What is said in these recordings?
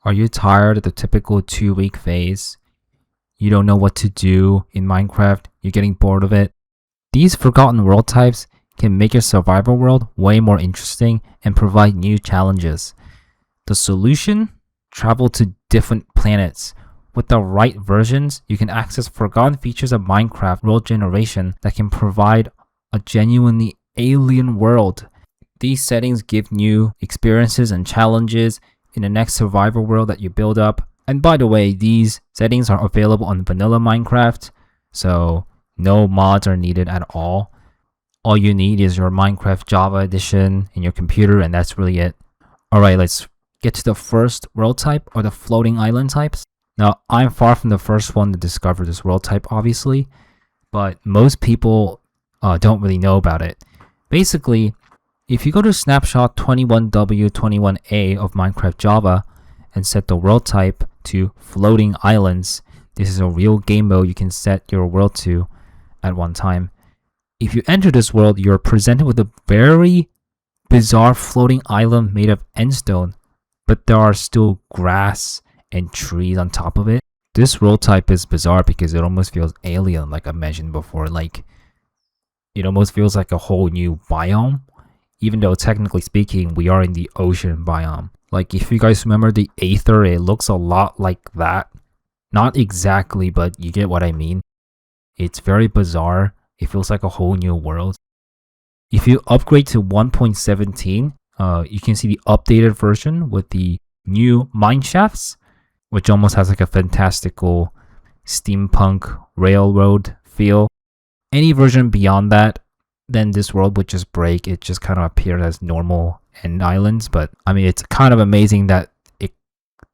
Are you tired of the typical 2 week phase? You don't know what to do in Minecraft, you're getting bored of it? These forgotten world types can make your survival world way more interesting and provide new challenges. The solution? Travel to different planets. With the right versions, you can access forgotten features of Minecraft world generation that can provide a genuinely alien world. These settings give new experiences and challenges in the next survival world that you build up. And by the way, these settings are available on vanilla Minecraft, so no mods are needed at all. All you need is your Minecraft Java edition in your computer, and that's really it. Alright, let's get to the first world type, or the floating island types. Now, I'm far from the first one to discover this world type, obviously, but most people don't really know about it. Basically, if you go to snapshot 21W21A of Minecraft Java and set the world type to floating islands, this is a real game mode you can set your world to at one time. If you enter this world, you're presented with a very bizarre floating island made of endstone, but there are still grass and trees on top of it. This world type is bizarre because it almost feels alien, like I mentioned before. Like, it almost feels like a whole new biome, even though technically speaking, we are in the ocean biome. Like, if you guys remember the Aether, it looks a lot like that. Not exactly, but you get what I mean. It's very bizarre. It feels like a whole new world. If you upgrade to 1.17, you can see the updated version with the new mine shafts, which almost has like a fantastical steampunk railroad feel. Any version beyond that, then this world would just break. It just kind of appeared as normal end islands, but I mean, it's kind of amazing that it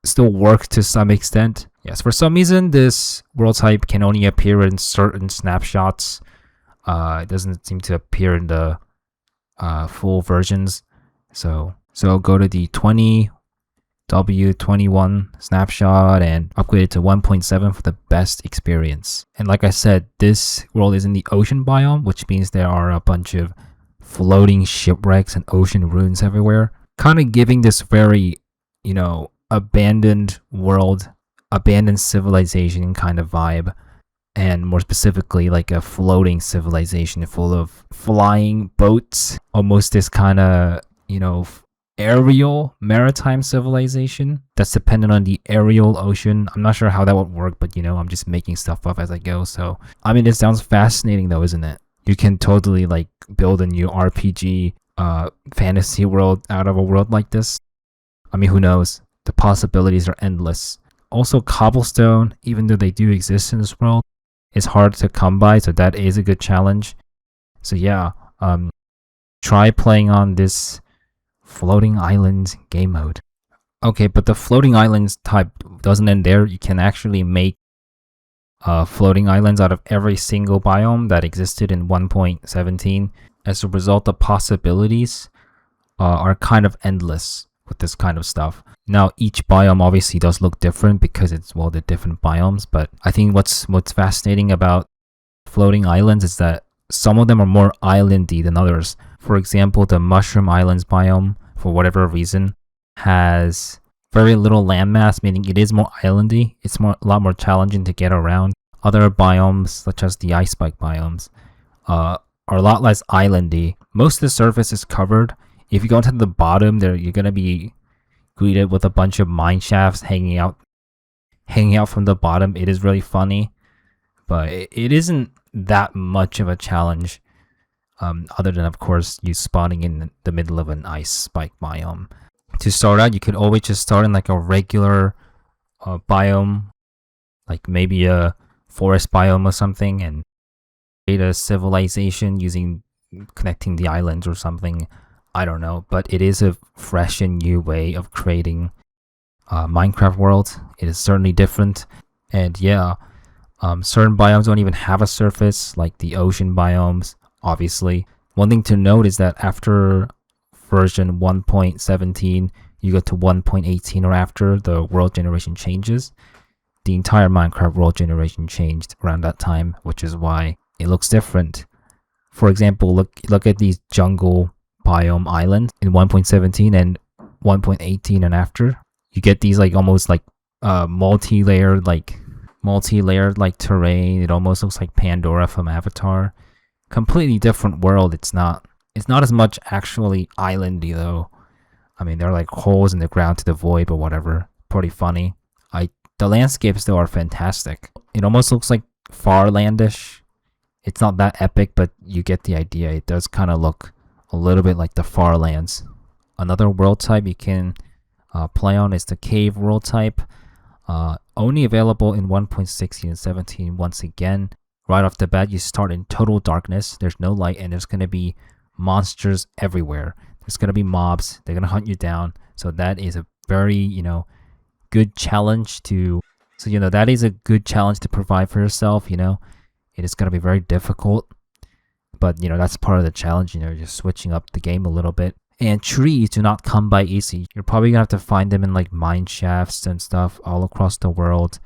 still works to some extent. Yes, for some reason, this world type can only appear in certain snapshots. It doesn't seem to appear in the full versions. So go to the 20W21 snapshot and upgrade it to 1.7 for the best experience. And like I said, this world is in the ocean biome, which means there are a bunch of floating shipwrecks and ocean ruins everywhere, kind of giving this very, abandoned world, abandoned civilization kind of vibe. And more specifically, like a floating civilization full of flying boats, almost this kind of, aerial maritime civilization that's dependent on the aerial ocean. I'm not sure how that would work, but I'm just making stuff up as I go. So, I mean, it sounds fascinating though, isn't it? You can totally like build a new RPG fantasy world out of a world like this. I mean, who knows? The possibilities are endless. Also, cobblestone, even though they do exist in this world, is hard to come by, so that is a good challenge. So yeah, try playing on this floating islands game mode. Okay, but the floating islands type doesn't end there. You can actually make floating islands out of every single biome that existed in 1.17. As a result, the possibilities are kind of endless with this kind of stuff. Now, each biome obviously does look different because it's, the different biomes, but I think what's fascinating about floating islands is that some of them are more islandy than others. For example, the Mushroom Islands biome, for whatever reason, has very little landmass, meaning it is more islandy. It's a lot more challenging to get around. Other biomes, such as the Ice Spike biomes, are a lot less islandy. Most of the surface is covered. If you go to the bottom, you're gonna be greeted with a bunch of mine shafts hanging out from the bottom. It is really funny, but it isn't that much of a challenge, other than of course you spawning in the middle of an ice spike biome. To start out, you could always just start in like a regular biome, like maybe a forest biome or something, and create a civilization using connecting the islands or something. I don't know, but it is a fresh and new way of creating Minecraft world. It is certainly different, and yeah, certain biomes don't even have a surface, like the ocean biomes, obviously. One thing to note is that after version 1.17, you go to 1.18 or after, the world generation changes. The entire Minecraft world generation changed around that time, which is why it looks different. For example, look at these jungle biome islands in 1.17 and 1.18 and after. You get these like almost like multi-layered like terrain. It almost looks like Pandora from Avatar. Completely different world. It's not as much actually islandy though. I mean, there are like holes in the ground to the void, but whatever. Pretty funny. The landscapes though are fantastic. It almost looks like Farlandish. It's not that epic, but you get the idea. It does kind of look a little bit like the Farlands. Another world type you can play on is the cave world type. Only available in 1.16 and 17 once again. Right off the bat, you start in total darkness. There's no light, and there's going to be monsters everywhere. There's going to be mobs. They're going to hunt you down. So that is a very, good challenge to... So, that is a good challenge to provide for yourself, It is going to be very difficult. But, that's part of the challenge, just switching up the game a little bit. And trees do not come by easy. You're probably going to have to find them in, like, mine shafts and stuff all across the world.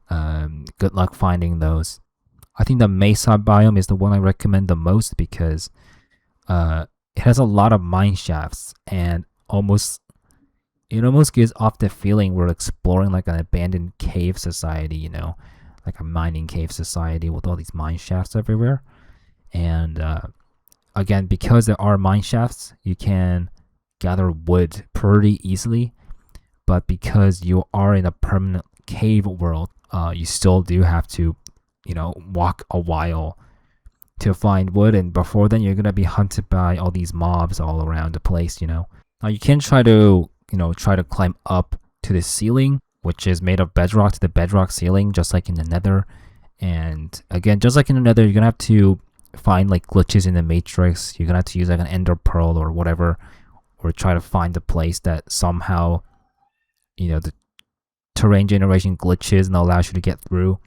Good luck finding those. I think the Mesa biome is the one I recommend the most because it has a lot of mine shafts and it almost gives off the feeling we're exploring like an abandoned cave society, like a mining cave society with all these mine shafts everywhere. And again, because there are mine shafts, you can gather wood pretty easily. But because you are in a permanent cave world, you still do have to, walk a while to find wood. And before then, you're going to be hunted by all these mobs all around the place, Now, you can try to climb up to the ceiling, which is made of bedrock, to the bedrock ceiling, just like in the Nether. And again, just like in the Nether, you're gonna have to find like glitches in the matrix. You're gonna have to use like an ender pearl or whatever, or try to find a place that somehow, the terrain generation glitches and allows you to get through.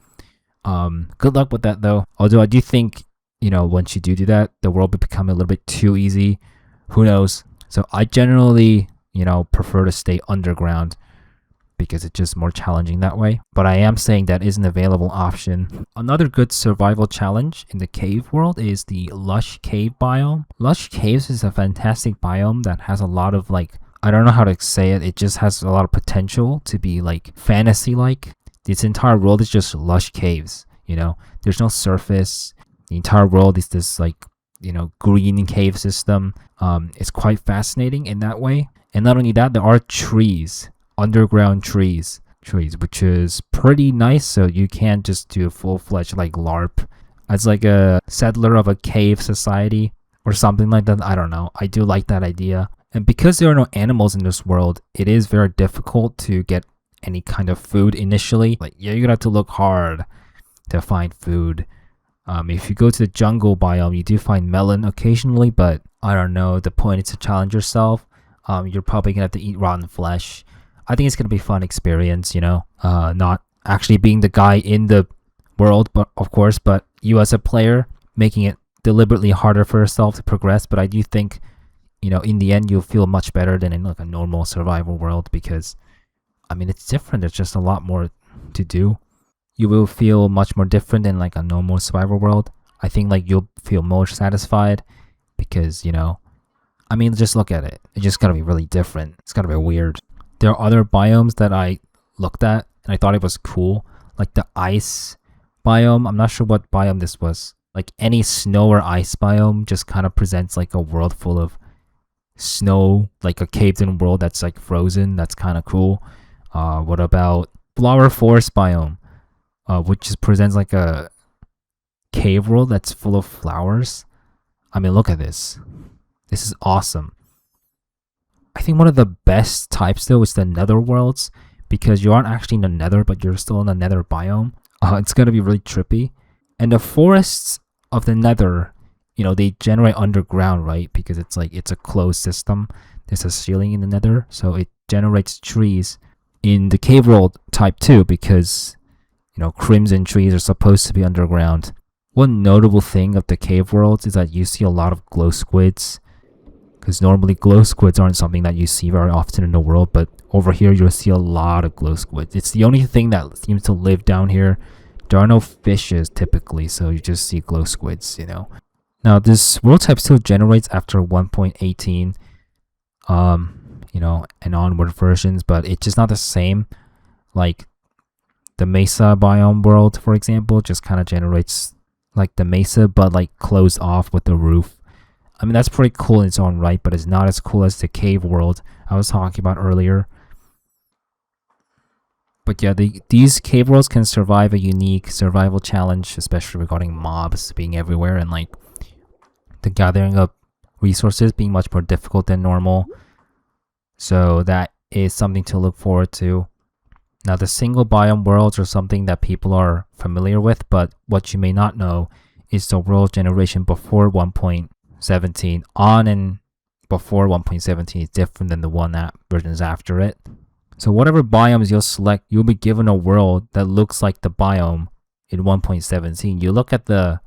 Good luck with that though. Although I do think, once you do that, the world will become a little bit too easy. Who knows? So I generally, prefer to stay underground because it's just more challenging that way. But I am saying that is an available option. Another good survival challenge in the cave world is the Lush Cave biome. Lush Caves is a fantastic biome that has a lot of I don't know how to say it. It just has a lot of potential to be fantasy-like. This entire world is just lush caves, There's no surface. The entire world is this green cave system. It's quite fascinating in that way. And not only that, there are trees, underground trees, which is pretty nice. So you can't just do a full-fledged LARP as a settler of a cave society or something like that. I don't know. I do like that idea. And because there are no animals in this world, it is very difficult to get any kind of food initially. You're gonna have to look hard to find food. If you go to the jungle biome, you do find melon occasionally, but I don't know. The point is to challenge yourself. You're probably gonna have to eat rotten flesh. I think it's gonna be a fun experience, not actually being the guy in the world, but of course, but you as a player making it deliberately harder for yourself to progress. But I do think, in the end, you'll feel much better than in a normal survival world because, it's different. There's just a lot more to do. You will feel much more different than a normal survival world. I think you'll feel more satisfied because, just look at it. It's just gotta be really different. It's gotta be weird. There are other biomes that I looked at and I thought it was cool, like the ice biome. I'm not sure what biome this was. Any snow or ice biome just kind of presents a world full of snow, a caved-in world that's frozen. That's kind of cool. What about flower forest biome, which just presents a cave world that's full of flowers? Look at this. This is awesome. I think one of the best types though is the nether worlds, because you aren't actually in the nether, but you're still in the nether biome. It's gonna be really trippy. And the forests of the nether, they generate underground, right? Because it's a closed system. There's a ceiling in the nether, so it generates trees in the cave world type too, because crimson trees are supposed to be underground. One notable thing of the cave worlds is that you see a lot of glow squids, because normally glow squids aren't something that you see very often in the world, but over here you'll see a lot of glow squids. It's the only thing that seems to live down here. There are no fishes typically, so you just see glow squids, Now this world type still generates after 1.18. and onward versions, but it's just not the same. Like the Mesa biome world, for example, just kind of generates like the Mesa, but like closed off with the roof. I mean, that's pretty cool in its own right, but it's not as cool as the cave world I was talking about earlier. But yeah, these cave worlds can survive a unique survival challenge, especially regarding mobs being everywhere and like the gathering up resources being much more difficult than normal. So that is something to look forward to. Now, the single biome worlds are something that people are familiar with, but what you may not know is the world generation before 1.17 on and before 1.17 is different than the one that versions after it. So whatever biomes you'll select, you'll be given a world that looks like the biome in 1.17. You look at the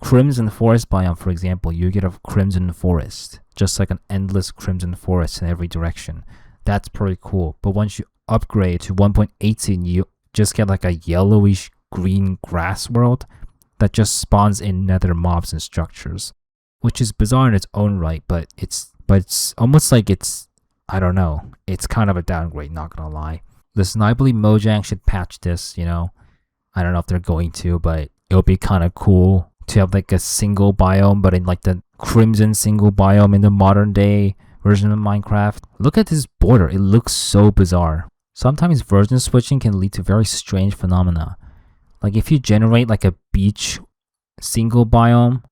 Crimson Forest biome, for example, you get a Crimson Forest, just like an endless Crimson Forest in every direction. That's pretty cool. But once you upgrade to 1.18, you just get like a yellowish green grass world that just spawns in nether mobs and structures, which is bizarre in its own right, but it's almost like I don't know. It's kind of a downgrade, not gonna lie. Listen, I believe Mojang should patch this, I don't know if they're going to, but it'll be kind of cool to have like a single biome, but in like the Crimson single biome in the modern day version of Minecraft. Look at this border. It looks so bizarre. Sometimes version switching can lead to very strange phenomena. Like if you generate like a beach single biome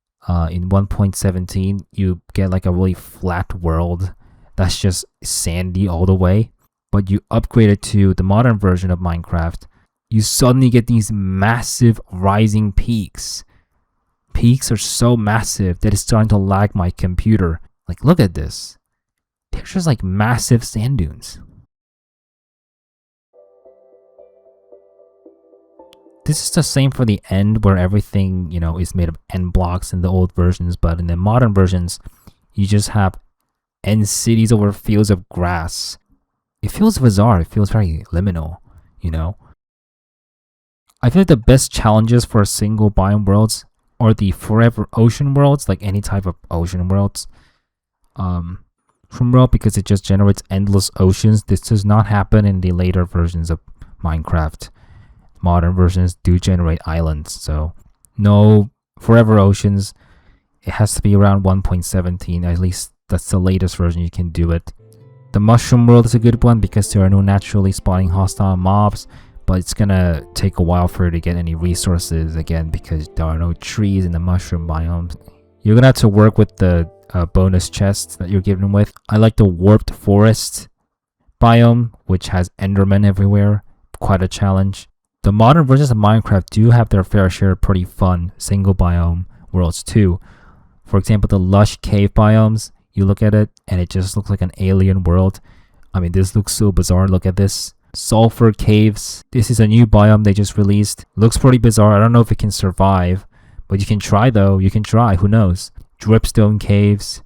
in 1.17, you get like a really flat world that's just sandy all the way. But you upgrade it to the modern version of Minecraft, you suddenly get these massive rising peaks. Peaks are so massive that it's starting to lag my computer. Like, look at this. They're just like massive sand dunes. This is the same for the end, where everything, is made of end blocks in the old versions, but in the modern versions, you just have end cities over fields of grass. It feels bizarre. It feels very liminal, I feel like the best challenges for single biome worlds are the forever ocean worlds, like any type of ocean worlds. From world, because it just generates endless oceans. This does not happen in the later versions of Minecraft. Modern versions do generate islands, so no forever oceans. It has to be around 1.17, at least that's the latest version you can do it. The mushroom world is a good one because there are no naturally spawning hostile mobs, but it's gonna take a while for you to get any resources again because there are no trees in the mushroom biome. You're gonna have to work with the bonus chests that you're given with. I like the warped forest biome, which has endermen everywhere. Quite a challenge. The modern versions of Minecraft do have their fair share of pretty fun single biome worlds too. For example, the lush cave biomes, you look at it and it just looks like an alien world. I mean, this looks so bizarre. Look at this. Sulfur caves. This is a new biome they just released. Looks pretty bizarre. I don't know if it can survive, but you can try though. You can try. Who knows? Dripstone caves.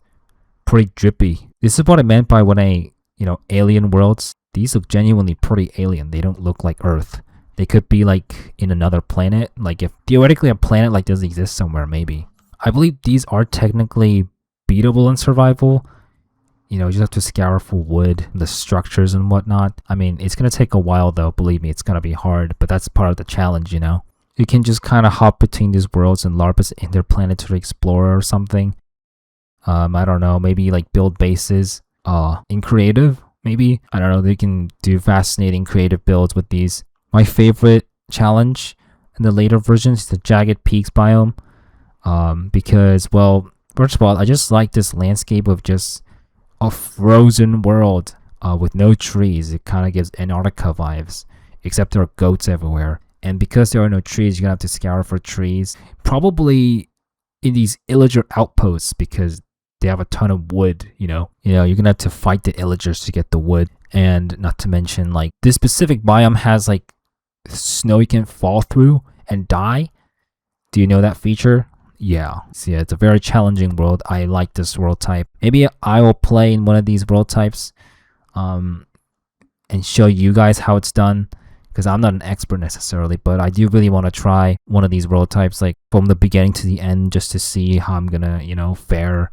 Pretty drippy. This is what I meant by when alien worlds. These look genuinely pretty alien. They don't look like Earth. They could be like in another planet. Like if theoretically a planet like does exist somewhere, maybe. I believe these are technically beatable in survival. You just have to scour for wood, the structures and whatnot. I mean, it's going to take a while though. Believe me, it's going to be hard, but that's part of the challenge, You can just kind of hop between these worlds and LARP as interplanetary explorer or something. I don't know, maybe like build bases in creative, maybe. I don't know, they can do fascinating creative builds with these. My favorite challenge in the later versions is the Jagged Peaks biome. Because, well, first of all, I just like this landscape of just a frozen world with no trees. It kind of gives Antarctica vibes, except there are goats everywhere. And because there are no trees, you're going to have to scour for trees. Probably in these illager outposts because they have a ton of wood, you're going to have to fight the illagers to get the wood. And not to mention, like, this specific biome has, like, snow you can fall through and die. Do you know that feature? Yeah. So yeah, it's a very challenging world. I like this world type. Maybe I will play in one of these world types and show you guys how it's done. Because I'm not an expert necessarily, but I do really want to try one of these world types, like from the beginning to the end, just to see how I'm gonna, fare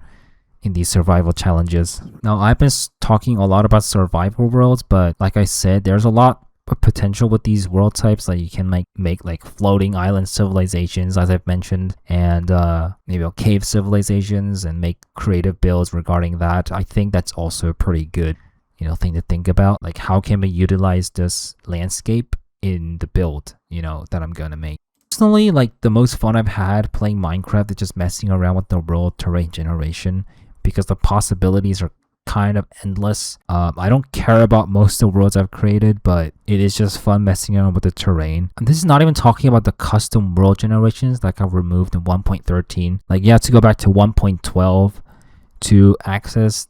in these survival challenges. Now, I've been talking a lot about survival worlds, but like I said, there's a lot of potential with these world types. Like you can make like floating island civilizations, as I've mentioned, and maybe cave civilizations, and make creative builds regarding that. I think that's also a pretty good, thing to think about. Like how can we utilize this landscape in the build, that I'm gonna make. Personally, like the most fun I've had playing Minecraft is just messing around with the world terrain generation, because the possibilities are kind of endless. I don't care about most of the worlds I've created, but it is just fun messing around with the terrain. And this is not even talking about the custom world generations like I've removed in 1.13. Like you have to go back to 1.12 to access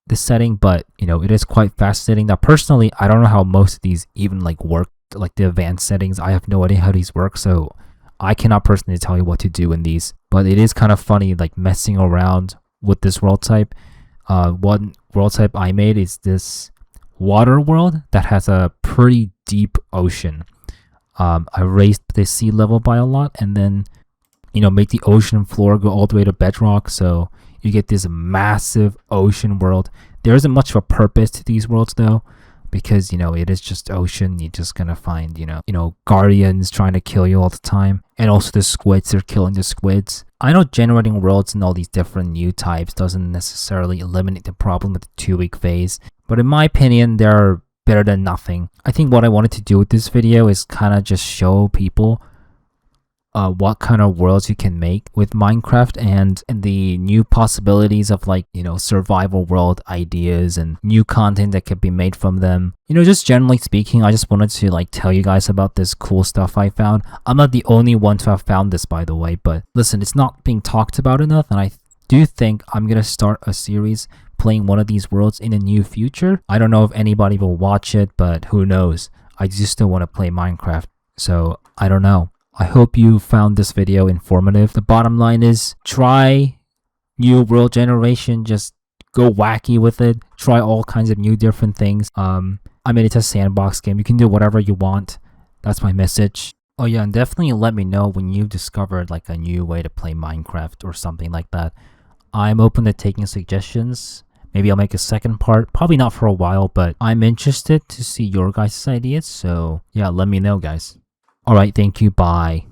this setting, but it is quite fascinating. Now personally, I don't know how most of these even like work, like the advanced settings. I have no idea how these work, so I cannot personally tell you what to do in these, but it is kind of funny like messing around with this world type. One world type I made is this water world that has a pretty deep ocean. I raised the sea level by a lot, and then make the ocean floor go all the way to bedrock, so you get this massive ocean world. There isn't much of a purpose to these worlds though, because it is just ocean. You're just gonna find guardians trying to kill you all the time, and also the squids, they're killing the squids. I know generating worlds and all these different new types doesn't necessarily eliminate the problem with the 2-week phase, but in my opinion they're better than nothing. I think what I wanted to do with this video is kind of just show people what kind of worlds you can make with Minecraft, and the new possibilities of like survival world ideas and new content that could be made from them. Just generally speaking, I just wanted to like tell you guys about this cool stuff I found. I'm not the only one to have found this, by the way, but listen, it's not being talked about enough, and I do think I'm gonna start a series playing one of these worlds in the near future. I don't know if anybody will watch it, but who knows. I just still want to play Minecraft, so I don't know. I hope you found this video informative. The bottom line is try new world generation. Just go wacky with it. Try all kinds of new different things. I mean, it's a sandbox game. You can do whatever you want. That's my message. Oh yeah, and definitely let me know when you've discovered like a new way to play Minecraft or something like that. I'm open to taking suggestions. Maybe I'll make a second part. Probably not for a while, but I'm interested to see your guys' ideas. So yeah, let me know, guys. Alright, thank you, bye.